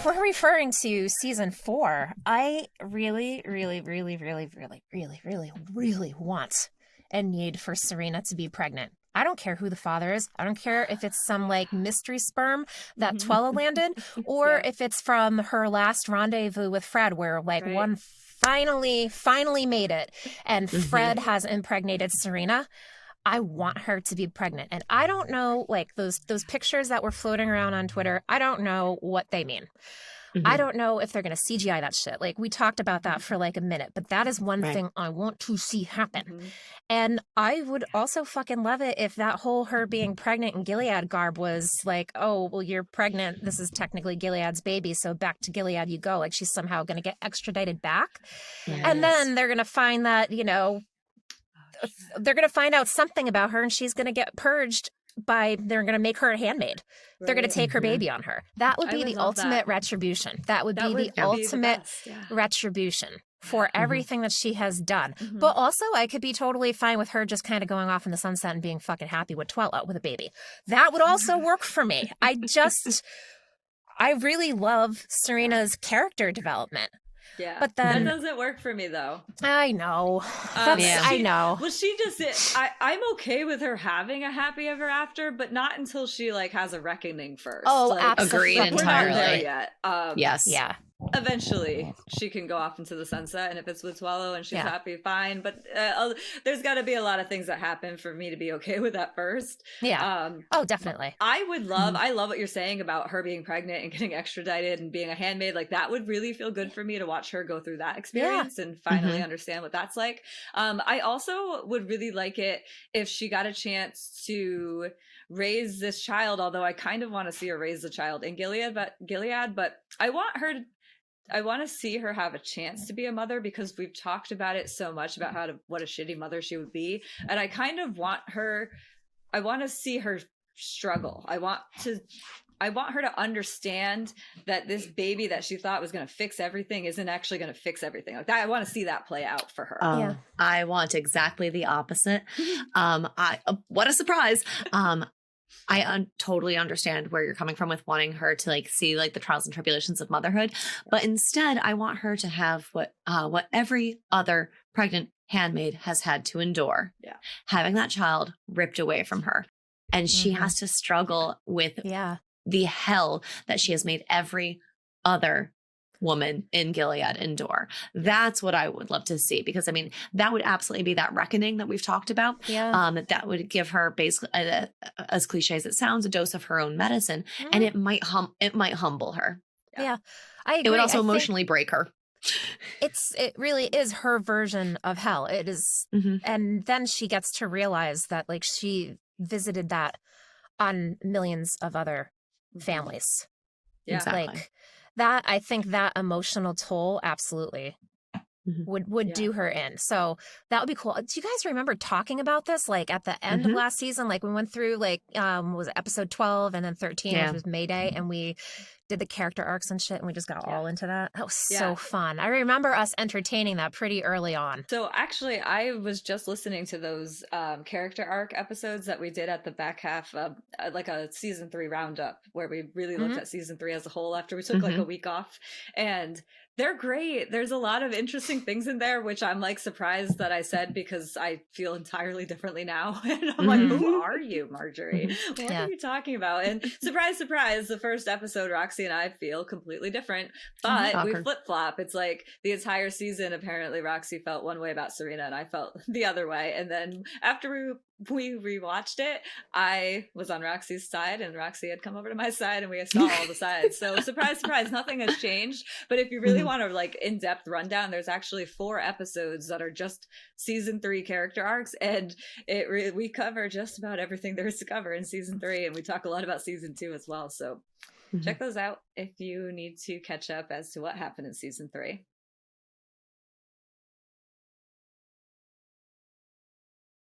if we're referring to season 4, I really, really, really, really, really, really, really, really want and need for Serena to be pregnant. I don't care who the father is. I don't care if it's some like mystery sperm that Twella landed, or if it's from her last rendezvous with Fred, where like one finally made it, and Fred has impregnated Serena. I want her to be pregnant. And I don't know, like those pictures that were floating around on Twitter, I don't know what they mean. I don't know if they're going to CGI that shit. Like, we talked about that for like a minute, but that is one thing I want to see happen. And I would also fucking love it if that whole her being pregnant in Gilead garb was like, oh, well, you're pregnant. This is technically Gilead's baby, so back to Gilead you go. Like, she's somehow going to get extradited back. And then they're going to find that, you know, they're going to find out something about her and she's going to get purged they're going to make her a handmaid. They're going to take her baby on her. That would be the ultimate retribution. That would be the ultimate retribution for everything that she has done. But also, I could be totally fine with her just kind of going off in the sunset and being fucking happy with Twella with a baby. That would also work for me. I really love Serena's character development. Yeah, but then that doesn't work for me though. I know. I know. Well, she just I'm okay with her having a happy ever after, but not until she like has a reckoning first. Oh, like, absolutely. Agreed entirely. We're not there yet. Yes. Yeah. Eventually, she can go off into the sunset, and if it's with Swallow and she's happy, fine. But there's got to be a lot of things that happen for me to be okay with that first. Yeah. Oh, definitely. I would love. I love what you're saying about her being pregnant and getting extradited and being a handmaid. Like that would really feel good for me to watch her go through that experience and finally understand what that's like. I also would really like it if she got a chance to raise this child. Although I kind of want to see her raise the child in Gilead, but I want to see her have a chance to be a mother because we've talked about it so much about what a shitty mother she would be. And I kind of want to see her struggle. I want her to understand that this baby that she thought was going to fix everything isn't actually going to fix everything. Like that, I want to see that play out for her. I want exactly the opposite. What a surprise. I totally understand where you're coming from with wanting her to like see like the trials and tribulations of motherhood, but instead I want her to have what every other pregnant handmaid has had to endure. Yeah. Having that child ripped away from her. And she has to struggle with the hell that she has made every other woman in Gilead endure. That's what I would love to see, because I mean that would absolutely be that reckoning that we've talked about. That would give her basically, as cliche as it sounds, a dose of her own medicine, and it might humble her. I agree. It would also emotionally break her. It really is her version of hell. It is, and then she gets to realize that like she visited that on millions of other families. Exactly. Like that, I think that emotional toll absolutely would do her in. So that would be cool. Do you guys remember talking about this like at the end of last season? Like we went through like was it episode 12 and then 13, which was Mayday, and we did the character arcs and shit, and we just got all into that. That was so fun. I remember us entertaining that pretty early on. So actually, I was just listening to those character arc episodes that we did at the back half of like a season 3 roundup, where we really looked at season 3 as a whole after we took like a week off, and they're great. There's a lot of interesting things in there, which I'm like surprised that I said, because I feel entirely differently now. And I'm like, who are you, Marjorie? What are you talking about? And surprise, surprise, the first episode, Roxy and I feel completely different, but we flip-flop. It's like the entire season, apparently Roxy felt one way about Serena and I felt the other way. And then after we rewatched it, I was on Roxy's side and Roxy had come over to my side and we saw all the sides. So surprise, surprise, nothing has changed. But if you really want to like in-depth rundown, there's actually 4 episodes that are just season 3 character arcs, and we cover just about everything there is to cover in season 3, and we talk a lot about season 2 as well. So check those out if you need to catch up as to what happened in season 3.